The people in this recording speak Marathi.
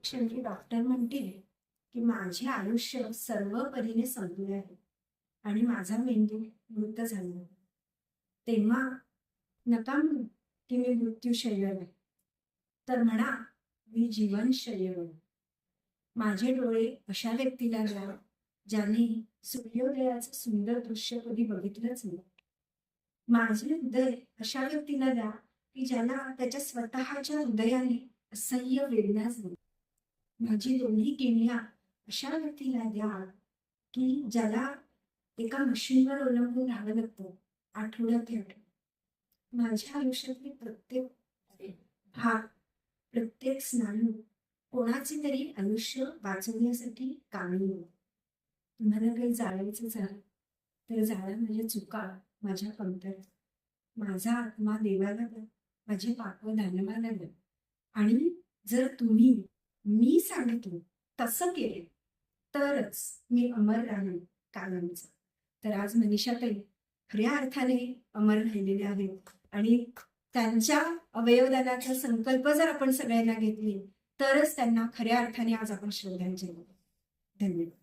शेवटी डॉक्टर म्हणतील की माझे आयुष्य सर्व परीने संपले आहे आणि माझा मेंदू मृत झाला आहे. तेव्हा नका म्हणू की मी मृत्यूशय्यावर आहे, तर म्हणा मी जीवनशय्यावर आहे. माझे डोळे अशा व्यक्तीला द्या ज्याने सूर्योदयाचं सुंदर दृश्य कधी बघितलंच नाही. माझे हृदय अशा व्यक्तीला द्या की ज्याला त्याच्या स्वतःच्या हृदयाने असह्य वेदना झाली. माझी दोन्ही किमया अशा व्यक्तीला द्या की ज्याला एका मशीनवर अवलंबून राहावं लागतं आठवड्यात. माझ्या आयुष्यातली प्रत्येक भाग, प्रत्येक स्नायू कोणाचे तरी आयुष्य वाचवण्यासाठी कामी येईल. तुम्हाला काही जाळायचं झालं तर जाळा माझ्या चुका, माझ्या कमतरता. माझा आत्मा देवाला द्या, माझे पाप दानवाला द्या. आणि जर तुम्ही मी सांगितलं तसं केले तरच मी अमर राहील कायमचं. तर आज मनीषाताई खऱ्या अर्थाने अमर राहिलेले आहेत आणि त्यांच्या अवयवदानाचा संकल्प जर आपण सगळ्यांना घेतली तरच त्यांना खऱ्या अर्थाने आज आपण श्रद्धांजली देऊ. धन्यवाद.